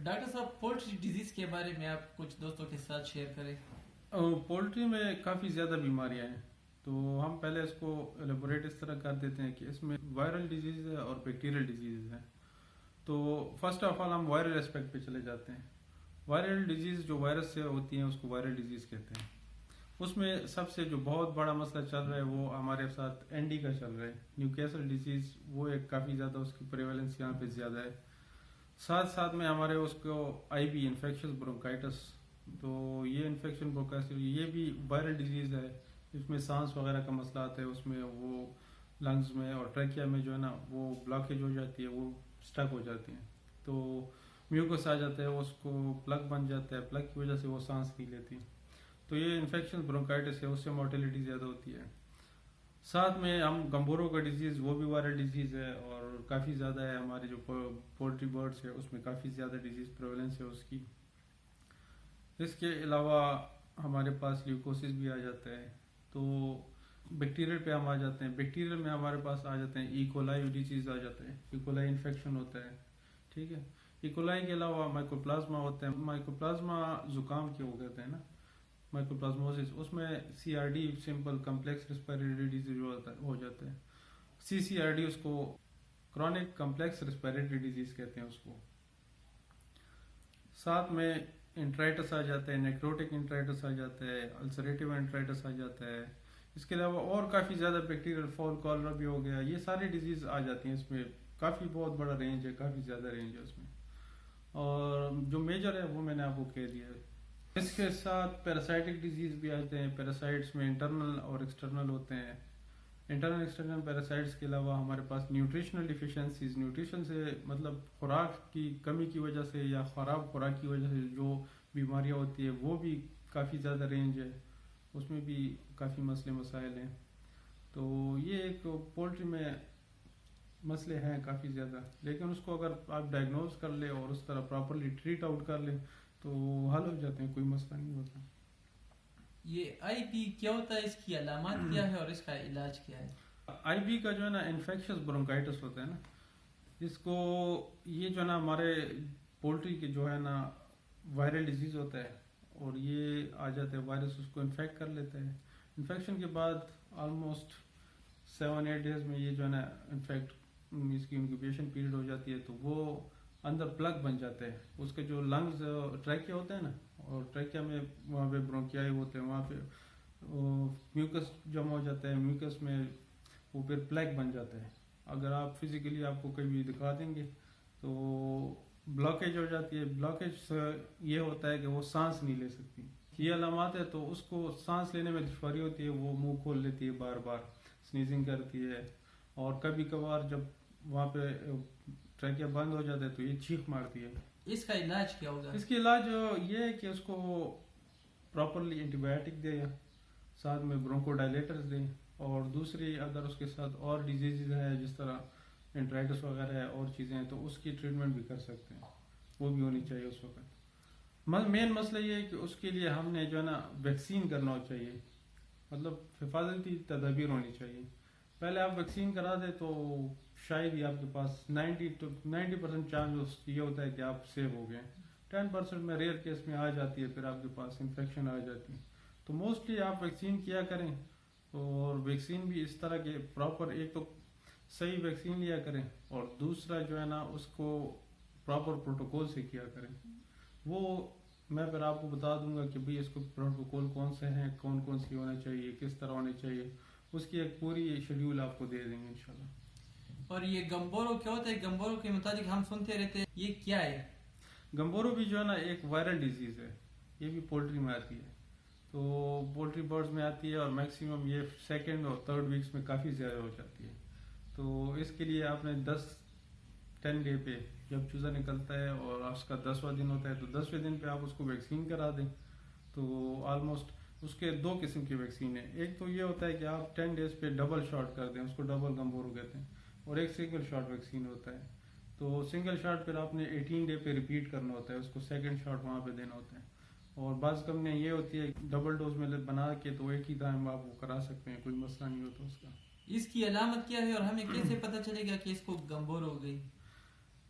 Doctor صاحب poultry disease کے بارے میں آپ کچھ دوستوں کے ساتھ شیئر کریں. پولٹری میں کافی زیادہ بیماریاں ہیں، تو ہم پہلے اس کو ایلیبوریٹ اس طرح کر دیتے ہیں کہ اس میں وائرل ڈیزیز ہے اور بیکٹیریل ڈیزیز ہے. تو فرسٹ آف آل ہم وائرل اسپیکٹ پہ چلے جاتے ہیں. وائرل ڈیزیز جو وائرس سے ہوتی ہیں اس کو وائرل ڈیزیز کہتے ہیں. اس میں سب سے جو بہت بڑا مسئلہ چل رہا ہے وہ ہمارے ساتھ اینڈی کا چل رہا ہے. نیوکیسل ڈیزیز وہ ایک کافی زیادہ اس کی پریویلنس یہاں پہ زیادہ ہے. ساتھ ساتھ میں ہمارے اس کو آئی بی انفیکشس برونکائٹس، تو یہ انفیکشن برونکائٹس یہ بھی وائرل ڈیزیز ہے. اس میں سانس وغیرہ کا مسئلہ آتا ہے، اس میں وہ لنگز میں اور ٹریکیا میں جو ہے نا وہ بلاکیج ہو جاتی ہے، وہ سٹک ہو جاتی ہیں، تو میوکس آ جاتا ہے، اس کو پلگ بن جاتا ہے، پلگ کی وجہ سے وہ سانس نہیں لیتی. تو یہ انفیکشن برونکائٹس ہے، اس سے مورٹیلیٹی زیادہ ہوتی ہے. ساتھ میں ہم گمبورو کا ڈیزیز وہ بھی وائرل ڈیزیز ہے اور کافی زیادہ ہے. ہمارے جو پولٹری برڈس ہے اس میں کافی زیادہ ڈیزیز پریویلنس ہے اس کی. اس کے علاوہ ہمارے پاس لیوکوسس بھی آ جاتا ہے. تو بیکٹیریل پہ ہم آ جاتے ہیں. بیکٹیریل میں ہمارے پاس آ جاتے ہیں ایکولائی ڈیزیز آ جاتا ہے، ایکولائی انفیکشن ہوتا ہے. ٹھیک ہے. ایکولائی کے علاوہ مائکوپلازما ہوتا ہے. مائکوپلازما زکام کے وہ کہتے ہیں نا، مائکوپلازموسس، اس میں C R D simple complex respiratory disease ہو جاتا ہے. سی آر ڈی اس کو کرونک کمپلیکس ریسپیریٹری ڈیزیز کہتے ہیں اس کو. ساتھ میں انٹرائٹس آ جاتا ہے، نیکروٹک انٹرائٹس آ جاتا ہے، السریٹیو انٹرائٹس آ جاتا ہے. اس کے علاوہ اور کافی زیادہ بیکٹیریل فال کالرا بھی ہو گیا. یہ ساری ڈیزیز آ جاتی ہیں. اس میں کافی بہت بڑا رینج ہے، کافی زیادہ رینج ہے اس میں، اور جو میجر ہے وہ میں نے آپ کو کہہ دیا ہے. اس کے ساتھ پیراسائٹک ڈیزیز بھی آتے ہیں. پیراسائٹس میں انٹرنل اور ایکسٹرنل ہوتے ہیں. انٹرنل ایکسٹرنل پیراسائٹس کے علاوہ ہمارے پاس نیوٹریشنل ڈیفیشنسیز، نیوٹریشن سے مطلب خوراک کی کمی کی وجہ سے یا خراب خوراک کی وجہ سے جو بیماریاں ہوتی ہے وہ بھی کافی زیادہ رینج ہے. اس میں بھی کافی مسئلے مسائل ہیں. تو یہ ایک پولٹری میں مسئلے ہیں کافی زیادہ، لیکن اس کو اگر آپ ڈائگنوز کر لیں اور اس طرح پراپرلی ٹریٹ آؤٹ کر لیں تو حل ہو جاتے ہیں، کوئی مسئلہ نہیں ہوتا. یہ آئی بی کیا ہوتا ہے، اس کی علامات کیا ہے اور اس کا علاج کیا ہے؟ آئی بی کا جو ہے نا انفیکشس برونکائٹس ہوتا ہے نا، اس کو یہ جو ہے نا ہمارے پولٹری کے جو ہے نا وائرل ڈیزیز ہوتا ہے اور یہ آ جاتا ہے، وائرس اس کو انفیکٹ کر لیتا ہے. انفیکشن کے بعد آلموسٹ 7-8 ڈیز میں یہ جو ہے نا انفیکٹ اس کی انکیوبیشن پیریڈ ہو جاتی ہے، تو وہ اندر پلگ بن جاتا ہے. اس کے جو لنگز ٹریکیا ہوتا ہے نا، اور ٹریکیا میں وہاں پہ برونکیائی ہوتے ہیں، وہاں پہ میوکس جمع ہو جاتا ہے. میوکس میں وہ پھر پلیگ بن جاتا ہے. اگر آپ فزیکلی آپ کو کبھی دکھا دیں گے تو بلاکیج ہو جاتی ہے. بلاکیج سے یہ ہوتا ہے کہ وہ سانس نہیں لے سکتی. یہ علامات ہے تو اس کو سانس لینے میں دشواری ہوتی ہے، وہ منہ کھول لیتی ہے، بار بار سنیزنگ کرتی ہے، اور کبھی کبھار جب وہاں پہ ٹریکیا بند ہو جاتا ہے تو یہ چیخ مارتی ہے. اس کا علاج کیا ہوگا؟ اس کی علاج یہ ہے کہ اس کو پراپرلی اینٹی بایوٹک دے، ساتھ میں برونکو ڈائلیٹرز دیں، اور دوسری اگر اس کے ساتھ اور ڈیزیز ہے جس طرح انٹرائٹس وغیرہ ہے اور چیزیں ہیں تو اس کی ٹریٹمنٹ بھی کر سکتے ہیں، وہ بھی ہونی چاہیے اس وقت. مین مسئلہ یہ ہے کہ اس کے لیے ہم نے جو ہے نا ویکسین کرنا چاہیے، مطلب حفاظتی تدابیر ہونی چاہیے. پہلے آپ ویکسین کرا دیں تو شاید ہی آپ کے پاس 90% چانس یہ ہوتا ہے کہ آپ سیو ہو گئے. 10% میں ریئر کیس میں آ جاتی ہے، پھر آپ کے پاس انفیکشن آ جاتی ہے. تو موسٹلی آپ ویکسین کیا کریں، اور ویکسین بھی اس طرح کے پراپر، ایک تو صحیح ویکسین لیا کریں، اور دوسرا جو ہے نا اس کو پراپر پروٹوکول سے کیا کریں. وہ میں پھر آپ کو بتا دوں گا کہ بھئی اس کو پروٹوکول کون سے ہیں، کون کون سی ہونا چاہیے، کس طرح ہونے چاہیے. اس کی ایک پوری شیڈیول آپ کو دے دیں گے انشاءاللہ. اور یہ گمبورو کیا ہوتا ہے؟ گمبورو کے متعلق ہم سنتے رہتے ہیں، یہ کیا ہے؟ گمبورو بھی جو ہے نا ایک وائرل ڈیزیز ہے. یہ بھی پولٹری میں آتی ہے، تو پولٹری برڈز میں آتی ہے، اور میکسیمم یہ 2nd اور 3rd ویکس میں کافی زیادہ ہو جاتی ہے. تو اس کے لیے آپ نے 10 ڈے پہ جب چوزا نکلتا ہے اور اس کا 10واں دن ہوتا ہے تو 10ویں دن پہ آپ اس کو ویکسین کرا دیں. تو آلموسٹ اس کے 2 قسم کی ویکسین ہیں. ایک تو یہ ہوتا ہے کہ آپ 10 ڈیز پہ ڈبل شاٹ کر دیں، اس کو ڈبل گمبورو کہتے ہیں، اور ایک سنگل شاٹ ویکسین ہوتا ہے. تو سنگل شاٹ پھر آپ نے 18 ڈے پہ ریپیٹ کرنا ہوتا ہے، اس کو 2nd شاٹ وہاں پہ دینا ہوتا ہے. اور بعض کمپنیاں یہ ہوتی ہے ڈبل ڈوز میں بنا کے تو ایک ہی ٹائم آپ وہ کرا سکتے ہیں، کوئی مسئلہ نہیں ہوتا اس کا. اس کی علامت کیا ہے اور ہمیں کیسے پتہ چلے گا کہ اس کو گمبورو ہو گئی؟